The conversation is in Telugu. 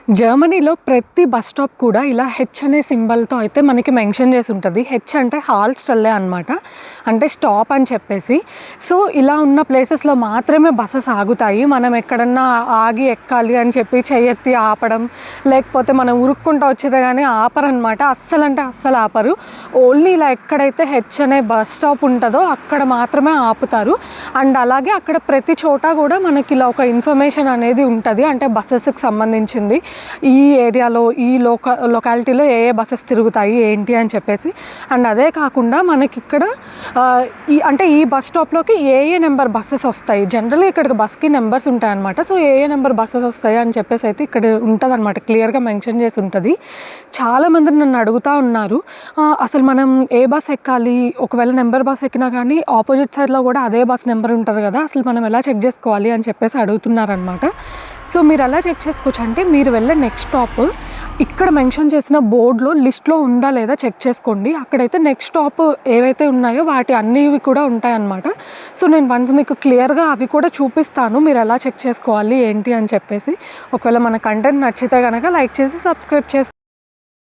జర్మనీలో ప్రతి బస్ స్టాప్ కూడా ఇలా హెచ్ అనే సింబల్‌తో అయితే మనకి మెన్షన్ చేసి ఉంటది. హెచ్ అంటే హాల్‌స్టెల్లే అనమాట. అంటే స్టాప్ అని చెప్పేసి. సో, ఇలా ఉన్న ప్లేసెస్‌లో మాత్రమే బసెస్ ఆగుతాయి. మనం ఎక్కడన్నా ఆగి ఎక్కాలి అని చెప్పి చెయ్యెత్తి ఆపడం, లేకపోతే మనం ఉరుక్కుంటా వచ్చేదే గానీ ఆపరనమాట. అస్సలంటే అస్సలు ఆపరు. ఓన్లీ ఇలా ఎక్కడైతే హెచ్ అనే బస్ స్టాప్ ఉంటదో అక్కడ మాత్రమే ఆపుతారు. అండ్ అలాగే అక్కడ ప్రతి చోట కూడా మనకి ఇలా ఒక ఇన్ఫర్మేషన్ అనేది ఉంటది. అంటే బసెస్‌కి సంబంధించింది. ఈ ఏరియాలో ఈ లొకాలిటీలో ఏ బసెస్ తిరుగుతాయి ఏంటి అని చెప్పేసి. అండ్ అదే కాకుండా మనకిక్కడ ఈ బస్ స్టాప్‌లోకి ఏ నెంబర్ బసెస్ వస్తాయి. జనరల్‌గా ఇక్కడికి బస్‌కి నెంబర్స్ ఉంటాయన్నమాట. సో, ఏ నెంబర్ బసెస్ వస్తాయి అని చెప్పేసి అయితే ఇక్కడ ఉంటదనమాట. క్లియర్‌గా మెన్షన్ చేసి ఉంటది. చాలామంది నన్ను అడుగుతా ఉన్నారు, అసలు మనం ఏ బస్ ఎక్కాలి? ఒకవేళ నెంబర్ బస్ ఎక్కినా కానీ ఆపోజిట్ సైడ్‌లో కూడా అదే బస్ నెంబర్ ఉంటది కదా! అసలు మనం ఎలా చెక్ చేసుకోవాలి అని చెప్పేసి అడుగుతున్నారనమాట. సో, మీరు ఎలా చెక్ చేసుకోవచ్చు అంటే, మీరు వెళ్ళే నెక్స్ట్ స్టాప్ ఇక్కడ మెన్షన్ చేసిన బోర్డ్‌లో లిస్ట్‌లో ఉందా లేదా చెక్ చేసుకోండి. అక్కడైతే నెక్స్ట్ స్టాప్ ఏవైతే ఉన్నాయో వాటి అన్నీవి కూడా ఉంటాయన్నమాట. సో, నేను వన్స్ మీకు క్లియర్‌గా అవి కూడా చూపిస్తాను. మీరు ఎలా చెక్ చేసుకోవాలి ఏంటి అని చెప్పేసి. ఒకవేళ మన కంటెంట్ నచ్చితే గనక లైక్ చేసి సబ్స్క్రైబ్ చేసుకోండి.